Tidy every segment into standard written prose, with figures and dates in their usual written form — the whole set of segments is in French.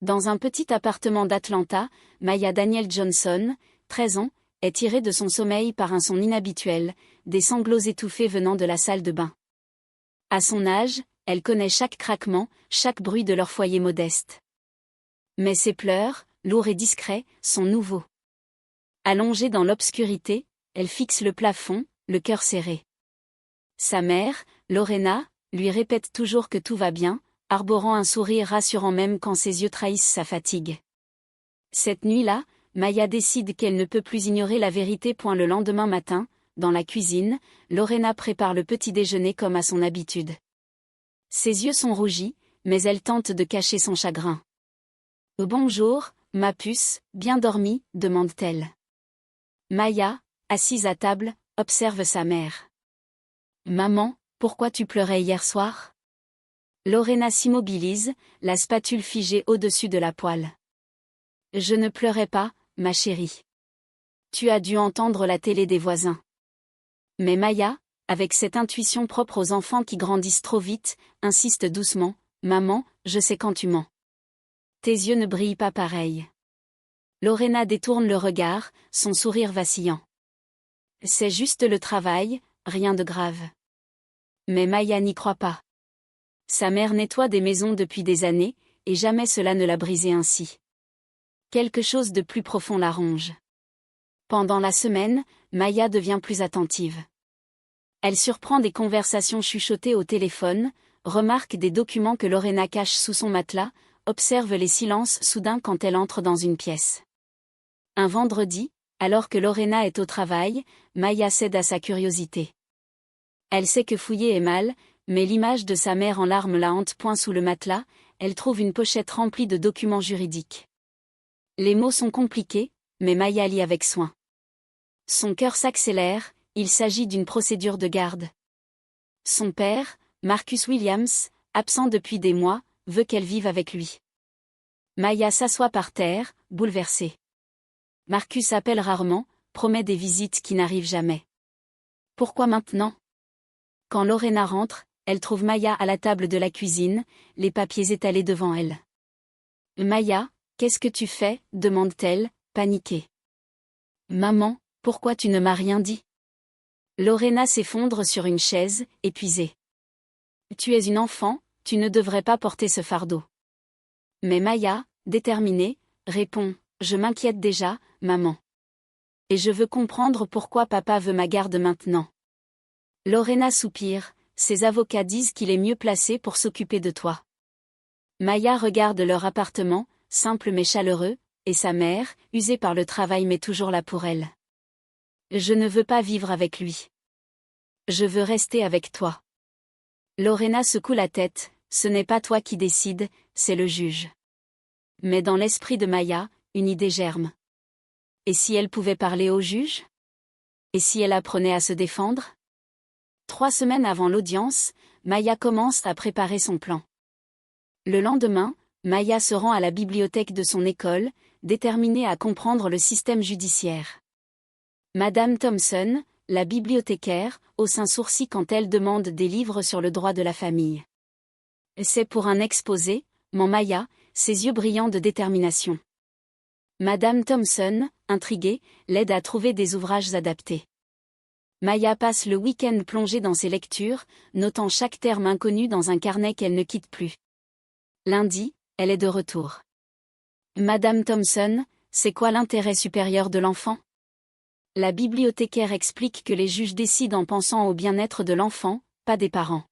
Dans un petit appartement d'Atlanta, Maya Danielle Johnson, 13 ans, est tirée de son sommeil par un son inhabituel, des sanglots étouffés venant de la salle de bain. À son âge, elle connaît chaque craquement, chaque bruit de leur foyer modeste. Mais ses pleurs, lourds et discrets, sont nouveaux. Allongée dans l'obscurité, elle fixe le plafond, le cœur serré. Sa mère, Lorena, lui répète toujours que tout va bien, arborant un sourire rassurant même quand ses yeux trahissent sa fatigue. Cette nuit-là, Maya décide qu'elle ne peut plus ignorer la vérité. Le lendemain matin, dans la cuisine, Lorena prépare le petit déjeuner comme à son habitude. Ses yeux sont rougis, mais elle tente de cacher son chagrin. « Bonjour, ma puce, bien dormi ?» demande-t-elle. Maya, assise à table, observe sa mère. « Maman, pourquoi tu pleurais hier soir ?» Lorena s'immobilise, la spatule figée au-dessus de la poêle. « Je ne pleurais pas, ma chérie. Tu as dû entendre la télé des voisins. » Mais Maya, avec cette intuition propre aux enfants qui grandissent trop vite, insiste doucement. « Maman, je sais quand tu mens. Tes yeux ne brillent pas pareil. » Lorena détourne le regard, son sourire vacillant. « C'est juste le travail, rien de grave. » Mais Maya n'y croit pas. Sa mère nettoie des maisons depuis des années, et jamais cela ne l'a brisée ainsi. Quelque chose de plus profond la ronge. Pendant la semaine, Maya devient plus attentive. Elle surprend des conversations chuchotées au téléphone, remarque des documents que Lorena cache sous son matelas, observe les silences soudains quand elle entre dans une pièce. Un vendredi, alors que Lorena est au travail, Maya cède à sa curiosité. Elle sait que fouiller est mal, mais l'image de sa mère en larmes la hante. Sous le matelas, elle trouve une pochette remplie de documents juridiques. Les mots sont compliqués, mais Maya lit avec soin. Son cœur s'accélère, il s'agit d'une procédure de garde. Son père, Marcus Williams, absent depuis des mois, veut qu'elle vive avec lui. Maya s'assoit par terre, bouleversée. Marcus appelle rarement, promet des visites qui n'arrivent jamais. Pourquoi maintenant ? Quand Lorena rentre, elle trouve Maya à la table de la cuisine, les papiers étalés devant elle. « Maya, qu'est-ce que tu fais ?» demande-t-elle, paniquée. « Maman, pourquoi tu ne m'as rien dit ?» Lorena s'effondre sur une chaise, épuisée. « Tu es une enfant, tu ne devrais pas porter ce fardeau. » Mais Maya, déterminée, répond « Je m'inquiète déjà, maman. Et je veux comprendre pourquoi papa veut ma garde maintenant. » Lorena soupire, ses avocats disent qu'il est mieux placé pour s'occuper de toi. Maya regarde leur appartement, simple mais chaleureux, et sa mère, usée par le travail mais toujours là pour elle. Je ne veux pas vivre avec lui. Je veux rester avec toi. Lorena secoue la tête, ce n'est pas toi qui décides, c'est le juge. Mais dans l'esprit de Maya, une idée germe. Et si elle pouvait parler au juge ? Et si elle apprenait à se défendre ? 3 semaines avant l'audience, Maya commence à préparer son plan. Le lendemain, Maya se rend à la bibliothèque de son école, déterminée à comprendre le système judiciaire. Madame Thompson, la bibliothécaire, hausse un sourcil quand elle demande des livres sur le droit de la famille. C'est pour un exposé, ment Maya, ses yeux brillants de détermination. Madame Thompson, intriguée, l'aide à trouver des ouvrages adaptés. Maya passe le week-end plongée dans ses lectures, notant chaque terme inconnu dans un carnet qu'elle ne quitte plus. Lundi, elle est de retour. Madame Thompson, c'est quoi l'intérêt supérieur de l'enfant ? La bibliothécaire explique que les juges décident en pensant au bien-être de l'enfant, pas des parents.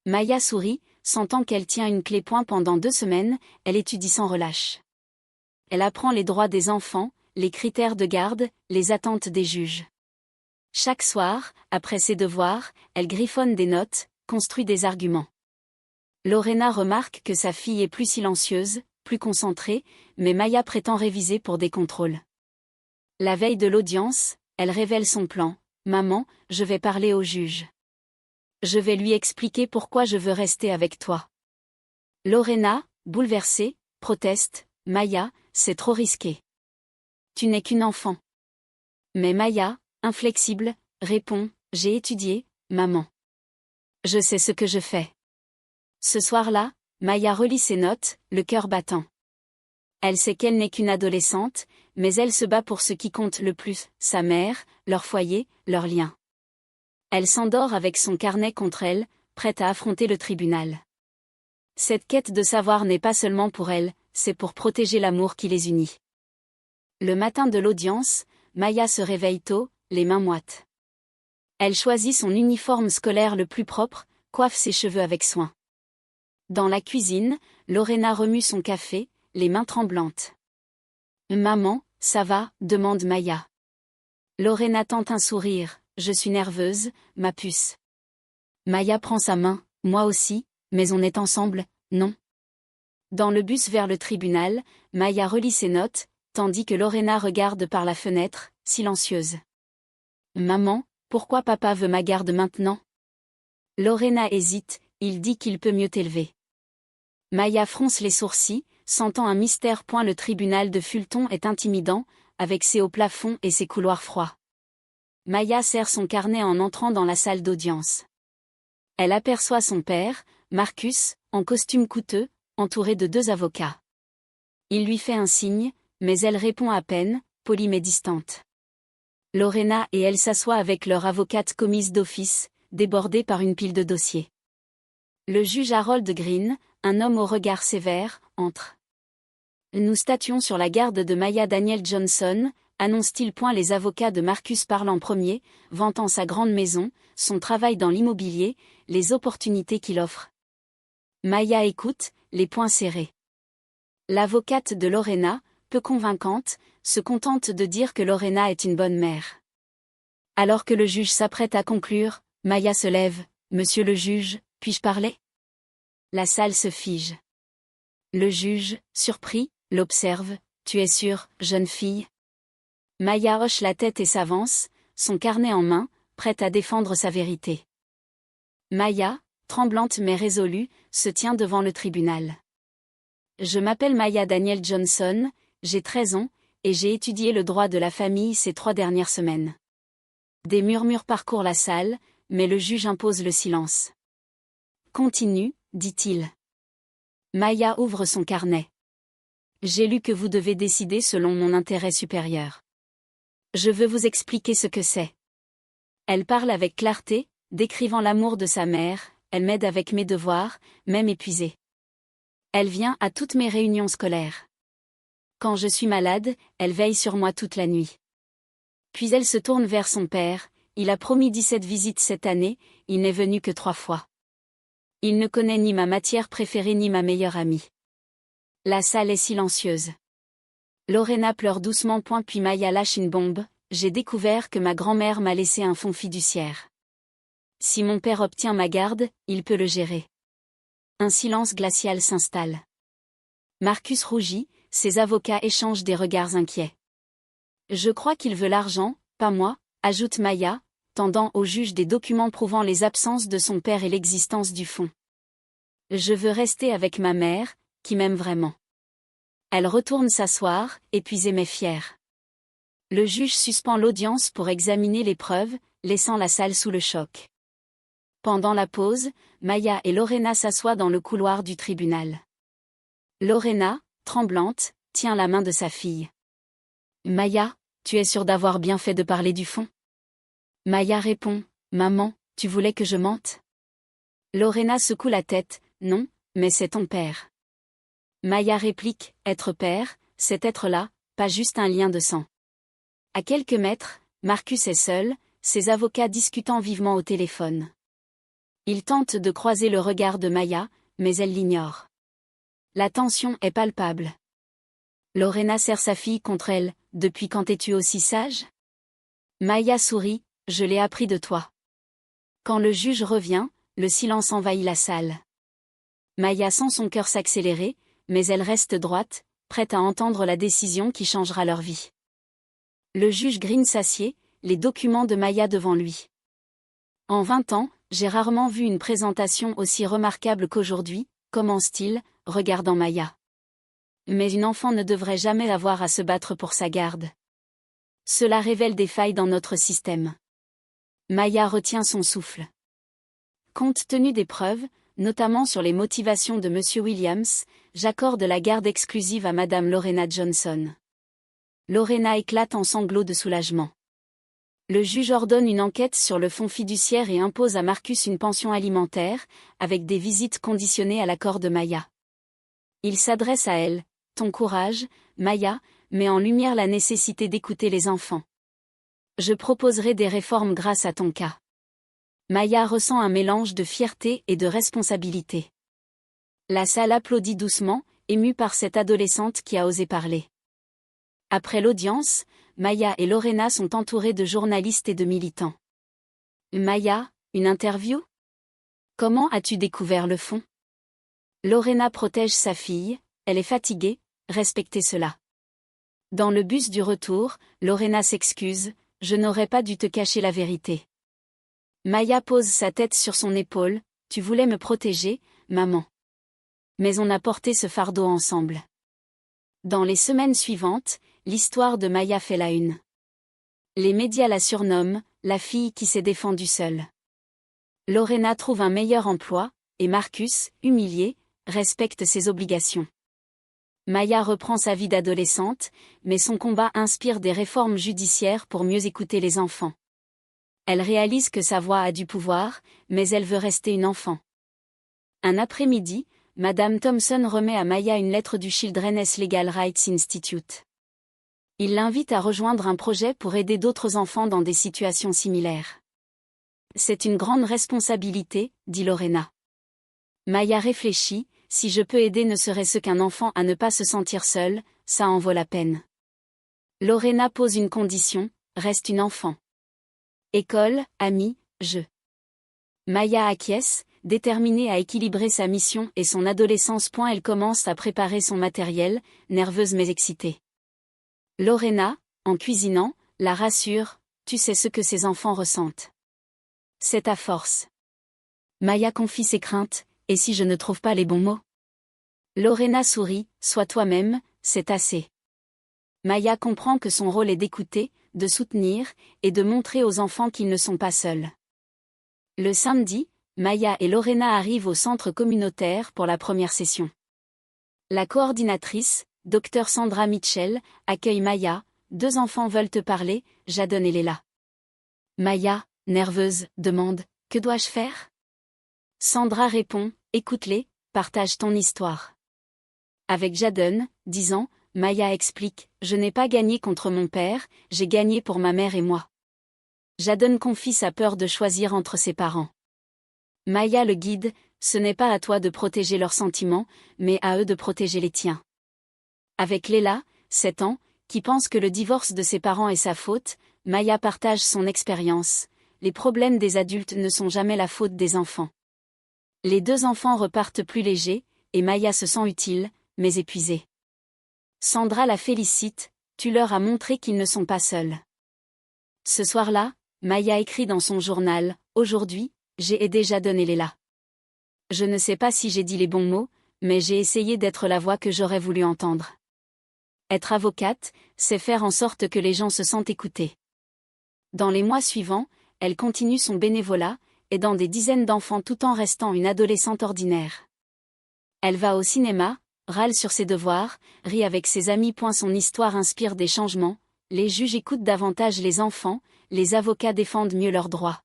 Maya sourit, sentant qu'elle tient une clé. Pendant 2 semaines, elle étudie sans relâche. Elle apprend les droits des enfants, les critères de garde, les attentes des juges. Chaque soir, après ses devoirs, elle griffonne des notes, construit des arguments. Lorena remarque que sa fille est plus silencieuse, plus concentrée, mais Maya prétend réviser pour des contrôles. La veille de l'audience, elle révèle son plan. « Maman, je vais parler au juge. Je vais lui expliquer pourquoi je veux rester avec toi. » Lorena, bouleversée, proteste. « Maya, c'est trop risqué. Tu n'es qu'une enfant. » Mais Maya, inflexible, répond « J'ai étudié, maman. Je sais ce que je fais. » Ce soir-là, Maya relit ses notes, le cœur battant. Elle sait qu'elle n'est qu'une adolescente, mais elle se bat pour ce qui compte le plus, sa mère, leur foyer, leurs liens. Elle s'endort avec son carnet contre elle, prête à affronter le tribunal. Cette quête de savoir n'est pas seulement pour elle, c'est pour protéger l'amour qui les unit. Le matin de l'audience, Maya se réveille tôt, les mains moites. Elle choisit son uniforme scolaire le plus propre, coiffe ses cheveux avec soin. Dans la cuisine, Lorena remue son café, les mains tremblantes. « Maman, ça va ?» demande Maya. Lorena tente un sourire. « Je suis nerveuse, ma puce. » Maya prend sa main. « Moi aussi, mais on est ensemble, non ?» Dans le bus vers le tribunal, Maya relit ses notes, tandis que Lorena regarde par la fenêtre, silencieuse. « Maman, pourquoi papa veut ma garde maintenant ?» Lorena hésite, il dit qu'il peut mieux t'élever. Maya fronce les sourcils, sentant un mystère. Le tribunal de Fulton est intimidant, avec ses hauts plafonds et ses couloirs froids. Maya serre son carnet en entrant dans la salle d'audience. Elle aperçoit son père, Marcus, en costume coûteux, entouré de 2 avocats. Il lui fait un signe, mais elle répond à peine, polie mais distante. Lorena et elle s'assoient avec leur avocate commise d'office, débordée par une pile de dossiers. Le juge Harold Green, un homme au regard sévère, entre. « Nous statuons sur la garde de Maya Danielle Johnson », annonce-t-il. Les avocats de Marcus parlent en premier, vantant sa grande maison, son travail dans l'immobilier, les opportunités qu'il offre. Maya écoute, les poings serrés. L'avocate de Lorena, peu convaincante, se contente de dire que Lorena est une bonne mère. Alors que le juge s'apprête à conclure, Maya se lève. « Monsieur le juge, puis-je parler ?» La salle se fige. Le juge, surpris, l'observe. « Tu es sûre, jeune fille ?» Maya hoche la tête et s'avance, son carnet en main, prête à défendre sa vérité. Maya, tremblante mais résolue, se tient devant le tribunal. « Je m'appelle Maya Danielle Johnson, j'ai 13 ans, et j'ai étudié le droit de la famille ces 3 dernières semaines. » Des murmures parcourent la salle, mais le juge impose le silence. « Continue, » dit-il. Maya ouvre son carnet. « J'ai lu que vous devez décider selon mon intérêt supérieur. Je veux vous expliquer ce que c'est. » Elle parle avec clarté, décrivant l'amour de sa mère. « Elle m'aide avec mes devoirs, même épuisée. Elle vient à toutes mes réunions scolaires. Quand je suis malade, elle veille sur moi toute la nuit. » Puis elle se tourne vers son père. « Il a promis 17 visites cette année, il n'est venu que 3 fois. Il ne connaît ni ma matière préférée ni ma meilleure amie. » La salle est silencieuse. Lorena pleure doucement. Puis Maya lâche une bombe. « J'ai découvert que ma grand-mère m'a laissé un fonds fiduciaire. Si mon père obtient ma garde, il peut le gérer. » Un silence glacial s'installe. Marcus rougit, ses avocats échangent des regards inquiets. « Je crois qu'il veut l'argent, pas moi », ajoute Maya, tendant au juge des documents prouvant les absences de son père et l'existence du fonds. « Je veux rester avec ma mère, qui m'aime vraiment. » Elle retourne s'asseoir, épuisée mais fière. Le juge suspend l'audience pour examiner les preuves, laissant la salle sous le choc. Pendant la pause, Maya et Lorena s'assoient dans le couloir du tribunal. Lorena, tremblante, tient la main de sa fille. « Maya, tu es sûre d'avoir bien fait de parler du fonds ?» Maya répond. « Maman, tu voulais que je mente ?» Lorena secoue la tête. « Non, mais c'est ton père. » Maya réplique. « Être père, c'est être là, pas juste un lien de sang. » À quelques mètres, Marcus est seul, ses avocats discutant vivement au téléphone. Il tente de croiser le regard de Maya, mais elle l'ignore. La tension est palpable. Lorena serre sa fille contre elle. « Depuis quand es-tu aussi sage ?» Maya sourit. « Je l'ai appris de toi. » Quand le juge revient, le silence envahit la salle. Maya sent son cœur s'accélérer, mais elle reste droite, prête à entendre la décision qui changera leur vie. Le juge Green s'assied, les documents de Maya devant lui. « En 20 ans, j'ai rarement vu une présentation aussi remarquable qu'aujourd'hui, » commence-t-il, regardant Maya. « Mais une enfant ne devrait jamais avoir à se battre pour sa garde. Cela révèle des failles dans notre système. » Maya retient son souffle. Compte tenu des preuves, notamment sur les motivations de Monsieur Williams, j'accorde la garde exclusive à Madame Lorena Johnson. Lorena éclate en sanglots de soulagement. Le juge ordonne une enquête sur le fonds fiduciaire et impose à Marcus une pension alimentaire, avec des visites conditionnées à l'accord de Maya. Il s'adresse à elle. Ton courage, Maya, met en lumière la nécessité d'écouter les enfants. Je proposerai des réformes grâce à ton cas. Maya ressent un mélange de fierté et de responsabilité. La salle applaudit doucement, émue par cette adolescente qui a osé parler. Après l'audience, Maya et Lorena sont entourées de journalistes et de militants. Maya, une interview? Comment as-tu découvert le fonds? Lorena protège sa fille, elle est fatiguée, respectez cela. Dans le bus du retour, Lorena s'excuse, je n'aurais pas dû te cacher la vérité. Maya pose sa tête sur son épaule, tu voulais me protéger, maman. Mais on a porté ce fardeau ensemble. Dans les semaines suivantes, l'histoire de Maya fait la une. Les médias la surnomment, la fille qui s'est défendue seule. Lorena trouve un meilleur emploi, et Marcus, humilié, respecte ses obligations. Maya reprend sa vie d'adolescente, mais son combat inspire des réformes judiciaires pour mieux écouter les enfants. Elle réalise que sa voix a du pouvoir, mais elle veut rester une enfant. Un après-midi, Madame Thompson remet à Maya une lettre du Children's Legal Rights Institute. Il l'invite à rejoindre un projet pour aider d'autres enfants dans des situations similaires. C'est une grande responsabilité, dit Lorena. Maya réfléchit, si je peux aider ne serait-ce qu'un enfant à ne pas se sentir seul, ça en vaut la peine. Lorena pose une condition, reste une enfant. École, amis, jeux. Maya acquiesce, déterminée à équilibrer sa mission et son adolescence. Elle commence à préparer son matériel, nerveuse mais excitée. Lorena, en cuisinant, la rassure, tu sais ce que ces enfants ressentent. C'est ta force. Maya confie ses craintes, et si je ne trouve pas les bons mots? Lorena sourit, sois toi-même, c'est assez. Maya comprend que son rôle est d'écouter, de soutenir, et de montrer aux enfants qu'ils ne sont pas seuls. Le samedi, Maya et Lorena arrivent au centre communautaire pour la première session. La coordinatrice, Dr Sandra Mitchell, accueille Maya, 2 enfants veulent te parler, Jadon et Léla. Maya, nerveuse, demande, que dois-je faire? Sandra répond, écoute-les, partage ton histoire. Avec Jadon, 10 ans, Maya explique, je n'ai pas gagné contre mon père, j'ai gagné pour ma mère et moi. Jadon confie sa peur de choisir entre ses parents. Maya le guide, ce n'est pas à toi de protéger leurs sentiments, mais à eux de protéger les tiens. Avec Léla, 7 ans, qui pense que le divorce de ses parents est sa faute, Maya partage son expérience, les problèmes des adultes ne sont jamais la faute des enfants. Les 2 enfants repartent plus légers, et Maya se sent utile, mais épuisée. Sandra la félicite, tu leur as montré qu'ils ne sont pas seuls. Ce soir-là, Maya écrit dans son journal, aujourd'hui, j'ai aidé Jadon et Léla. Je ne sais pas si j'ai dit les bons mots, mais j'ai essayé d'être la voix que j'aurais voulu entendre. Être avocate, c'est faire en sorte que les gens se sentent écoutés. Dans les mois suivants, elle continue son bénévolat, aidant des dizaines d'enfants tout en restant une adolescente ordinaire. Elle va au cinéma, râle sur ses devoirs, rit avec ses amis. Son histoire inspire des changements, les juges écoutent davantage les enfants, les avocats défendent mieux leurs droits.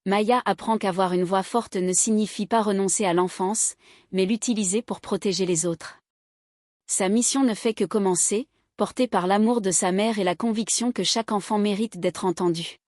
Maya apprend qu'avoir une voix forte ne signifie pas renoncer à l'enfance, mais l'utiliser pour protéger les autres. Sa mission ne fait que commencer, portée par l'amour de sa mère et la conviction que chaque enfant mérite d'être entendu.